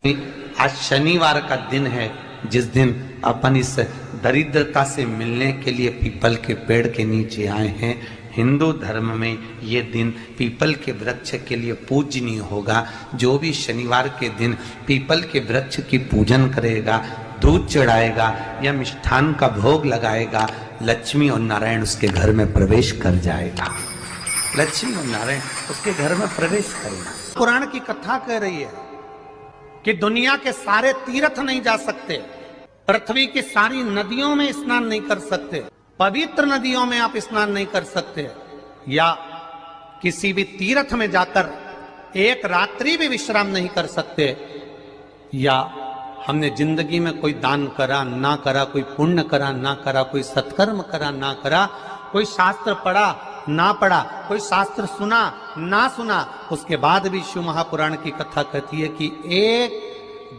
आज शनिवार का दिन है, जिस दिन अपन इस दरिद्रता से मिलने के लिए पीपल के पेड़ के नीचे आए हैं। हिंदू धर्म में ये दिन पीपल के वृक्ष के लिए पूजनीय होगा। जो भी शनिवार के दिन पीपल के वृक्ष की पूजन करेगा, दूध चढ़ाएगा या मिष्ठान का भोग लगाएगा, लक्ष्मी और नारायण उसके घर में प्रवेश कर जाएगा। लक्ष्मी और नारायण उसके घर में प्रवेश करेगा। पुराण की कथा कह रही है कि दुनिया के सारे तीर्थ नहीं जा सकते, पृथ्वी की सारी नदियों में स्नान नहीं कर सकते, पवित्र नदियों में आप स्नान नहीं कर सकते, या किसी भी तीर्थ में जाकर एक रात्रि भी विश्राम नहीं कर सकते, या हमने जिंदगी में कोई दान करा ना करा, कोई पुण्य करा ना करा, कोई सत्कर्म करा ना करा, कोई शास्त्र पढ़ा ना पढ़ा, कोई शास्त्र सुना ना सुना, उसके बाद भी शिव महापुराण की कथा कहती है कि एक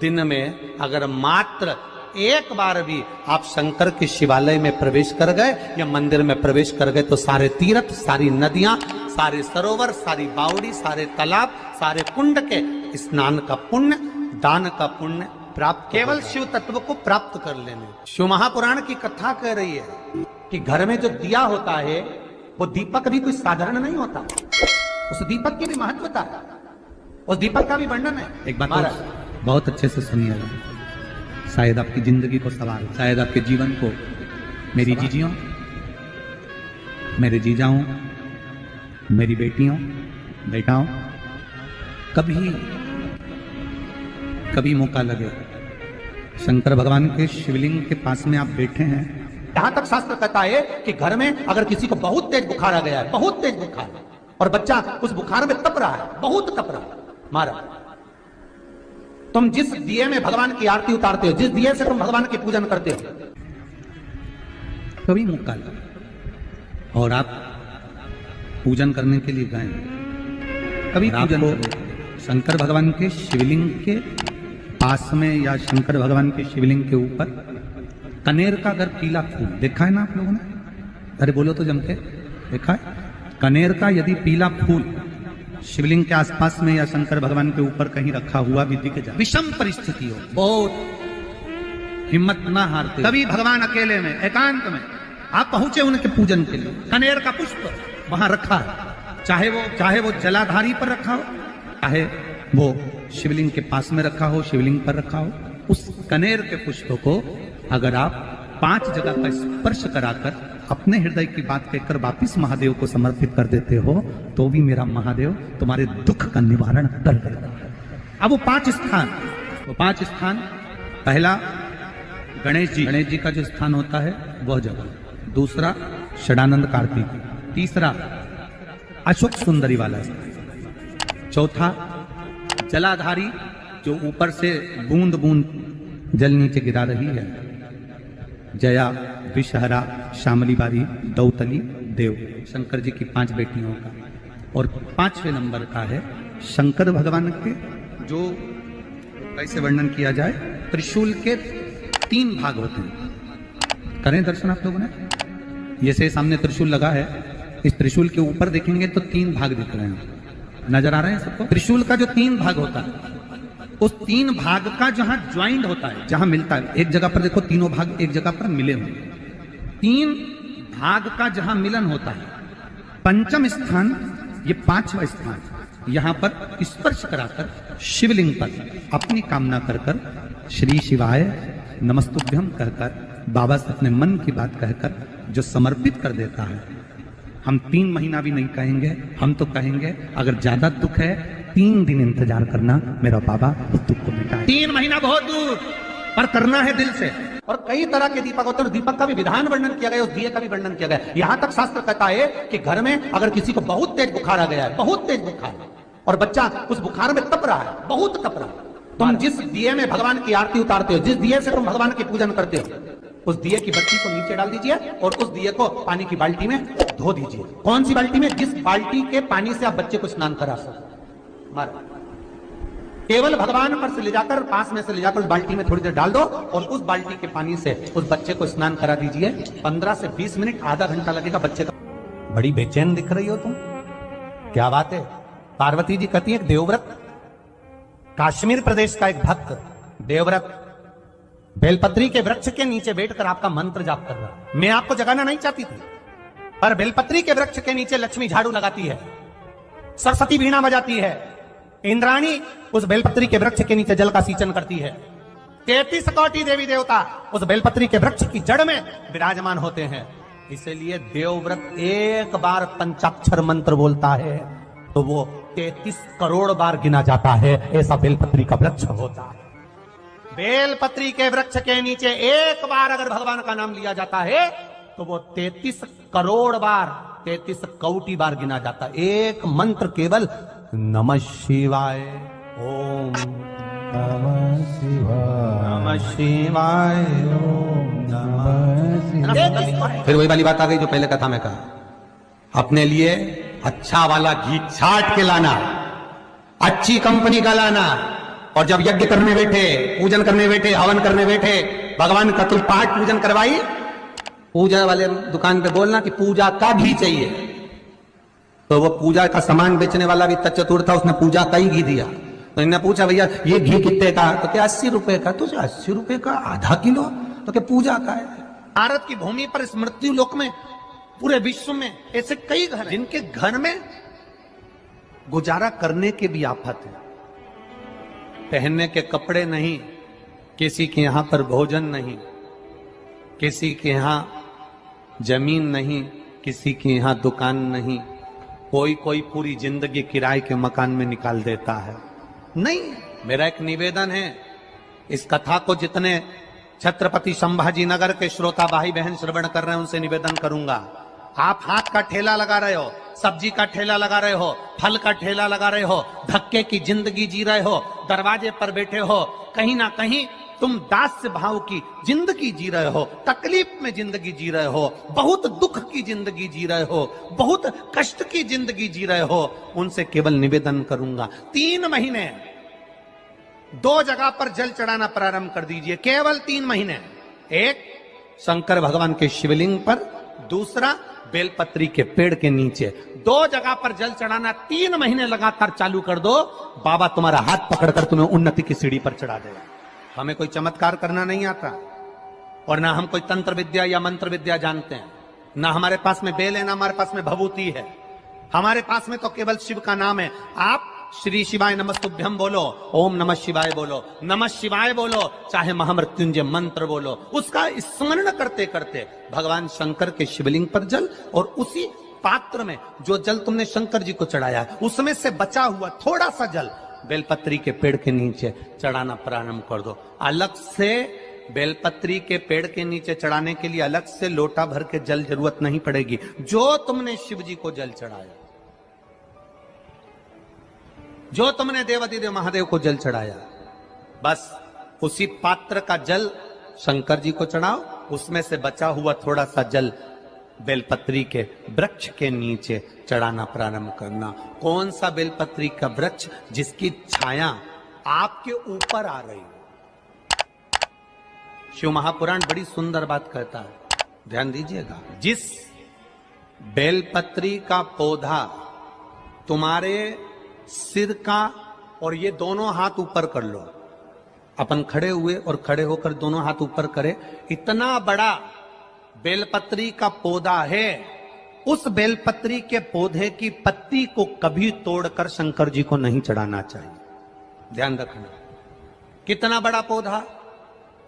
दिन में अगर मात्र एक बार भी आप शंकर के शिवालय में प्रवेश कर गए या मंदिर में प्रवेश कर गए तो सारे तीर्थ, सारी नदियां, सारे सरोवर, सारी बावड़ी, सारे तालाब, सारे कुंड के स्नान का पुण्य, दान का पुण्य प्राप्त, केवल शिव तत्व को प्राप्त कर लेने। शिव महापुराण की कथा कह रही है कि घर में जो दिया होता है वो दीपक भी कोई साधारण नहीं होता, उस दीपक की भी महत्वता है, उस दीपक का भी वर्णन है। एक बात बहुत अच्छे से सुनिएगा, शायद आपकी जिंदगी को सवार, शायद आपके जीवन को। मेरी जीजियों, मेरे जीजाओं, मेरी बेटियों, बेटाओं, कभी मौका लगे, शंकर भगवान के शिवलिंग के पास में आप बैठे हैं। यहां तक शास्त्र कहता है कि घर में अगर किसी को बहुत तेज बुखार आ गया है, बहुत तेज बुखार, और बच्चा उस बुखार में तप रहा है, बहुत तप रहा है, महाराज तुम जिस दिए में भगवान की आरती उतारते हो, जिस दिए से तुम भगवान की पूजन करते हो, कभी मौका लगा और आप पूजन करने के लिए गए, कभी पूजन शंकर भगवान के शिवलिंग के पास में या शंकर भगवान के शिवलिंग के ऊपर कनेर का अगर पीला फूल देखा है ना आप लोगों ने, अरे बोलो तो जमके, देखा है? कनेर का यदि पीला फूल शिवलिंग के आसपास में या शंकर भगवान के ऊपर कहीं रखा हुआ भी दिख जाए, विषम परिस्थिति हो, बहुत हिम्मत ना हारते, कभी भगवान अकेले में एकांत में आप पहुंचे उनके पूजन के लिए, कनेर का पुष्प वहां रखा है, चाहे वो जलाधारी पर रखा हो, चाहे वो शिवलिंग के पास में रखा हो, शिवलिंग पर रखा हो, उस कनेर के पुष्प को अगर आप 5 जगह का स्पर्श कराकर अपने हृदय की बात कहकर वापिस महादेव को समर्पित कर देते हो तो भी मेरा महादेव तुम्हारे दुख का निवारण कर देगा। अब वो 5 स्थान, पहला गणेश जी का जो स्थान होता है वह जगह, दूसरा षडानंद कार्तिक, तीसरा अशोक सुंदरी वाला स्थान, चौथा जलाधारी जो ऊपर से बूंद बूंद जल नीचे गिरा रही है, जया, विषहरा, शामली बारी, दौतली, देव, शंकर जी की 5 बेटियों का, और 5वें नंबर का है शंकर भगवान के, जो कैसे वर्णन किया जाए, त्रिशूल के 3 भाग होते हैं। करें दर्शन आप लोगों ने, जैसे सामने त्रिशूल लगा है, इस त्रिशूल के ऊपर देखेंगे तो 3 भाग दिख रहे हैं, नजर आ रहे हैं सबको? त्रिशूल का जो 3 भाग होता है, उस 3 भाग का जहां ज्वाइंट होता है, जहां मिलता है, एक जगह पर देखो तीनों भाग एक जगह पर मिले हुए, 3 भाग का जहां मिलन होता है, पंचम स्थान, ये 5वां स्थान, यहां पर स्पर्श कराकर शिवलिंग पर अपनी कामना कर श्री शिवाय नमस्तुभ्यम कहकर बाबा से अपने मन की बात कहकर जो समर्पित कर देता है, हम 3 महीना भी नहीं कहेंगे, हम तो कहेंगे अगर ज्यादा दुख है 3 दिन इंतजार करना, मेरा बाबा उस दुख को मिटाए। 3 महीना बहुत दूर, पर करना है दिल से। और कई तरह के दीपक होते हैं, दीपक का भी विधान वर्णन किया गया, उस दिए का भी वर्णन किया गया। यहां तक शास्त्र कहता है कि घर में अगर किसी को बहुत तेज बुखार आ गया है, बहुत तेज बुखार, और बच्चा उस बुखार में तप रहा है, बहुत तप रहा है, तुम जिस दिए में भगवान की आरती उतारते हो, जिस दिए से तुम भगवान की पूजन करते हो, उस दिए की बत्ती को नीचे डाल दीजिए और उस दिए को पानी की बाल्टी में धो दीजिए। कौन सी बाल्टी में? जिस बाल्टी के पानी से आप बच्चे को स्नान करा सको, केवल भगवान पर से ले जाकर, पास में से ले जाकर उस बाल्टी में थोड़ी देर डाल दो और उस बाल्टी के पानी से उस बच्चे को स्नान करा दीजिए। 15 से 20 मिनट, आधा घंटा लगेगा बच्चे का। बड़ी बेचैन दिख रही हो तुम, क्या बात है? पार्वती जी कहती है देवव्रत कश्मीर प्रदेश का एक भक्त देवव्रत बेलपत्री के वृक्ष के नीचे बैठकर आपका मंत्र जाप कर रहा। मैं आपको जगाना नहीं चाहती थी, पर बेलपत्री के वृक्ष के नीचे लक्ष्मी झाड़ू लगाती है, सरस्वती वीणा बजाती है, इंद्राणी उस बेलपत्री के वृक्ष के नीचे जल का सिंचन करती है, 33 कोटि देवी देवता उस बेलपत्री के वृक्ष की जड़ में विराजमान होते हैं। इसलिए देवव्रत एक बार पंचाक्षर मंत्र बोलता है तो वो 33 करोड़ बार गिना जाता है। ऐसा बेलपत्री का वृक्ष होता है। बेलपत्री के वृक्ष के नीचे एक बार अगर भगवान का नाम लिया जाता है तो वो 33 करोड़ बार, 33 कोटि बार गिना जाता है। एक मंत्र केवल नमः शिवाय, ओम नमः शिवाय, नमः शिवाय, ओम नमः शिवाय। फिर वही वाली बात आ गई जो पहले कथा में कहा, अपने लिए अच्छा वाला घी छाट के लाना, अच्छी कंपनी का लाना, और जब यज्ञ करने बैठे, पूजन करने बैठे, हवन करने बैठे, भगवान का तुम पाठ पूजन करवाई, पूजा वाले दुकान पे बोलना कि पूजा का घी चाहिए। तो वो पूजा का सामान बेचने वाला भी चतुर था, उसने पूजा का ही घी दिया। तो इन्होंने पूछा भैया ये घी कितने का? तो क्या 80 रुपए का? तो 80 रुपए का आधा किलो? तो क्या पूजा का है? भारत की भूमि पर इस मृत्यु लोक में पूरे विश्व में ऐसे कई घर हैं जिनके घर में गुजारा करने की भी आफत है। पहनने के कपड़े नहीं, किसी के यहां पर भोजन नहीं, किसी के यहां जमीन नहीं, किसी के यहां दुकान नहीं, कोई पूरी जिंदगी किराए के मकान में निकाल देता है। नहीं, मेरा एक निवेदन है, इस कथा को जितने छत्रपति संभाजी नगर के श्रोता भाई बहन श्रवण कर रहे हैं उनसे निवेदन करूंगा, आप हाथ का ठेला लगा रहे हो, सब्जी का ठेला लगा रहे हो, फल का ठेला लगा रहे हो, धक्के की जिंदगी जी रहे हो, दरवाजे पर बैठे हो, कहीं ना कहीं तुम दास्य भाव की जिंदगी जी रहे हो, तकलीफ में जिंदगी जी रहे हो, बहुत दुख की जिंदगी जी रहे हो, बहुत कष्ट की जिंदगी जी रहे हो, उनसे केवल निवेदन करूंगा 3 महीने 2 जगह पर जल चढ़ाना प्रारंभ कर दीजिए। केवल 3 महीने, एक शंकर भगवान के शिवलिंग पर, दूसरा बेलपत्री के पेड़ के नीचे, 2 जगह पर जल चढ़ाना 3 महीने लगातार चालू कर दो। बाबा तुम्हारा हाथ पकड़कर तुम्हें उन्नति की सीढ़ी पर चढ़ा देगा। हमें कोई चमत्कार करना नहीं आता, और ना हम कोई तंत्र विद्या या मंत्र विद्या जानते हैं, ना हमारे पास में बेल है, ना हमारे पास में भभूति है। हमारे पास में तो केवल शिव का नाम है। आप श्री शिवाय नमस्तुभ्यं बोलो, ओम नमः शिवाय बोलो, नमः शिवाय बोलो, चाहे महामृत्युंजय मंत्र बोलो, उसका स्मरण करते करते भगवान शंकर के शिवलिंग पर जल, और उसी पात्र में जो जल तुमने शंकर जी को चढ़ाया उसमें से बचा हुआ थोड़ा सा जल बेलपत्री के पेड़ के नीचे चढ़ाना प्रारंभ कर दो। अलग से बेलपत्री के पेड़ के नीचे चढ़ाने के लिए अलग से लोटा भर के जल जरूरत नहीं पड़ेगी। जो तुमने शिव जी को जल चढ़ाया, जो तुमने देवाधिदेव महादेव को जल चढ़ाया, बस उसी पात्र का जल शंकर जी को चढ़ाओ, उसमें से बचा हुआ थोड़ा सा जल बेलपत्री के वृक्ष के नीचे चढ़ाना प्रारंभ करना। कौन सा बेलपत्री का वृक्ष? जिसकी छाया आपके ऊपर आ रही हो। शिव महापुराण बड़ी सुंदर बात कहता है, ध्यान दीजिएगा। जिस बेलपत्री का पौधा तुम्हारे सिर का, और ये दोनों हाथ ऊपर कर लो, अपन खड़े हुए और खड़े होकर दोनों हाथ ऊपर करें, इतना बड़ा बेलपत्री का पौधा है, उस बेलपत्री के पौधे की पत्ती को कभी तोड़कर शंकर जी को नहीं चढ़ाना चाहिए। ध्यान रखना, कितना बड़ा पौधा।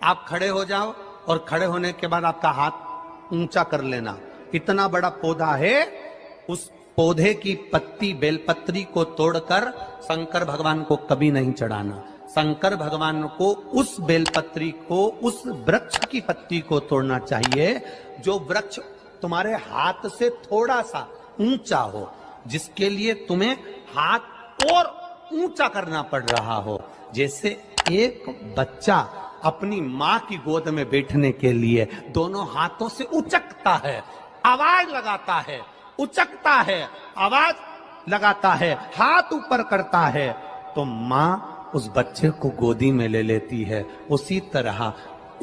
आप खड़े हो जाओ और खड़े होने के बाद आपका हाथ ऊंचा कर लेना, इतना बड़ा पौधा है, उस पौधे की पत्ती बेलपत्री को तोड़कर शंकर भगवान को कभी नहीं चढ़ाना। शंकर भगवान को उस बेलपत्री को, उस वृक्ष की पत्ती को तोड़ना चाहिए जो वृक्ष तुम्हारे हाथ से थोड़ा सा ऊंचा हो, जिसके लिए तुम्हें हाथ और ऊंचा करना पड़ रहा हो। जैसे एक बच्चा अपनी मां की गोद में बैठने के लिए दोनों हाथों से उचकता है, आवाज लगाता है, उचकता है, आवाज लगाता है, हाथ ऊपर करता है, तो मां उस बच्चे को गोदी में ले लेती है। उसी तरह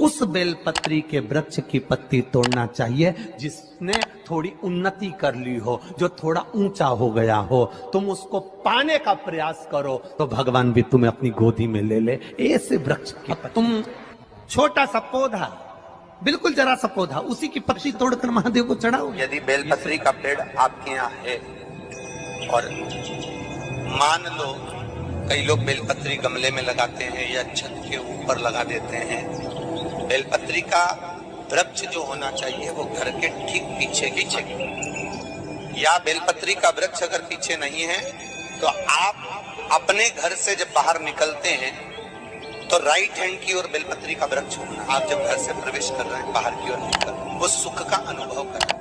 उस बेलपत्री के वृक्ष की पत्ती तोड़ना चाहिए जिसने थोड़ी उन्नति कर ली हो, जो थोड़ा ऊंचा हो गया हो। तुम उसको पाने का प्रयास करो तो भगवान भी तुम्हें अपनी गोदी में ले ले। ऐसे वृक्ष की तुम छोटा सा पौधा, बिल्कुल जरा सा पौधा, उसी की पत्ती तोड़कर महादेव को चढ़ाओ। यदि बेलपत्री का पेड़ आपके यहाँ है और मान लो कई लोग बेलपत्री गमले में लगाते हैं या छत के ऊपर लगा देते हैं, बेलपत्री का वृक्ष जो होना चाहिए वो घर के ठीक पीछे या बेलपत्री का वृक्ष अगर पीछे नहीं है तो आप अपने घर से जब बाहर निकलते हैं तो राइट हैंड की ओर बेलपत्री का वृक्ष होना। आप जब घर से प्रवेश कर रहे हैं बाहर की ओर निकल, वो सुख का अनुभव करें।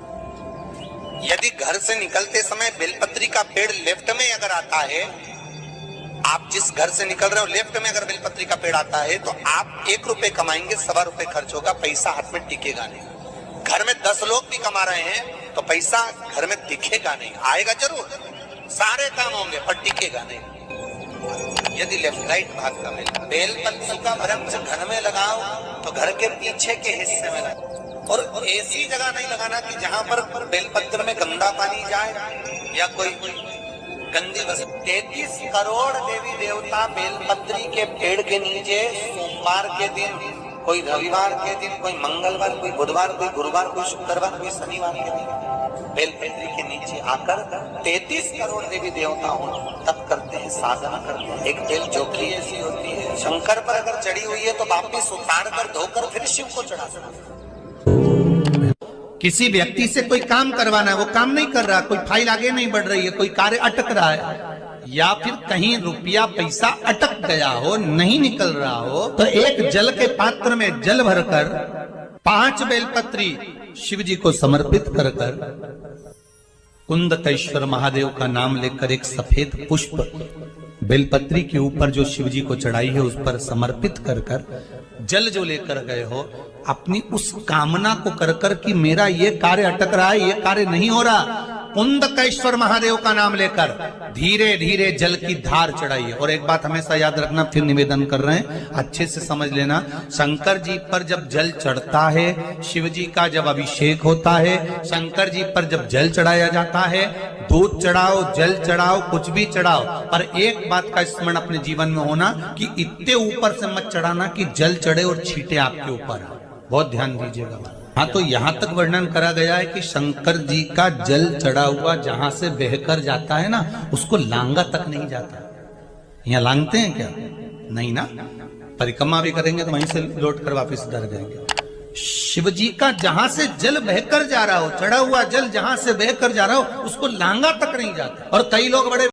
यदि घर से निकलते समय बेलपत्री का पेड़ लेफ्ट में अगर आता है, आप जिस घर से निकल रहे हो लेफ्ट में अगर बेलपत्री का पेड़ आता है तो आप 1 रुपए कमाएंगे, 1.25 रुपए खर्च होगा, पैसा हाथ में टिकेगा नहीं। घर में 10 लोग भी कमा रहे हैं तो पैसा घर में दिखेगा नहीं, आएगा जरूर, सारे काम होंगे पर टिकेगा नहीं। यदि लेफ्ट राइट भाग का बेलपत्री का वृक्ष घर में लगाओ तो घर के पीछे के हिस्से में लगाओ, और ऐसी जगह नहीं लगाना कि जहां पर बेलपत्र में गंदा पानी जाए या कोई गंदी वस्तु। 33 करोड़ देवी देवता बेलपत्री के पेड़ के नीचे सोमवार के दिन, कोई रविवार के दिन, कोई मंगलवार, कोई बुधवार, कोई गुरुवार, कोई शुक्रवार, कोई शनिवार के दिन बेलपत्री के नीचे आकर 33 करोड़ देवी देवता हो तब करते हैं, साधना करते हैं। एक बेल जोखी ऐसी होती है, शंकर पर अगर चढ़ी हुई है तो वापिस उतार कर धोकर फिर शिव को चढ़ा सकते। किसी व्यक्ति से कोई काम करवाना है, वो काम नहीं कर रहा, कोई फाइल आगे नहीं बढ़ रही है, कोई कार्य अटक रहा है, या फिर कहीं रुपया पैसा अटक गया हो, नहीं निकल रहा हो, तो एक जल के पात्र में जल भरकर 5 बेलपत्री शिव जी को समर्पित कर कुंदकेश्वर महादेव का नाम लेकर एक सफेद पुष्प बेलपत्री के ऊपर जो शिव जी को चढ़ाई है उस पर समर्पित कर जल जो लेकर गए हो, अपनी उस कामना को कर कि मेरा ये कार्य अटक रहा है, ये कार्य नहीं हो रहा, कुंदकेश्वर महादेव का नाम लेकर धीरे धीरे जल की धार चढ़ाइए। और एक बात हमेशा याद रखना, फिर निवेदन कर रहे हैं, अच्छे से समझ लेना, शंकर जी पर जब जल चढ़ता है, शिव जी का जब अभिषेक होता है, शंकर जी पर जब जल चढ़ाया जाता है, दूध चढ़ाओ, जल चढ़ाओ, कुछ भी चढ़ाओ, पर एक बात का स्मरण अपने जीवन में होना कि इतने ऊपर से मत चढ़ाना कि जल चढ़े और छींटे आपके ऊपर। बहुत ध्यान दीजिएगा। हाँ, तो यहाँ तक वर्णन करा गया है कि शंकर जी का जल चढ़ा हुआ जहां से बहकर जाता है ना, उसको लांगा तक नहीं जाता। यहाँ लांगते हैं क्या? नहीं ना, परिक्रमा भी करेंगे तो वहीं से लौट कर वापिस उधर जाएंगे। शिव जी का जहां से जल बहकर जा रहा हो, चढ़ा हुआ जल जहां से बहकर जा रहा हो, उसको लांगा तक नहीं जाता। और कई लोग बड़े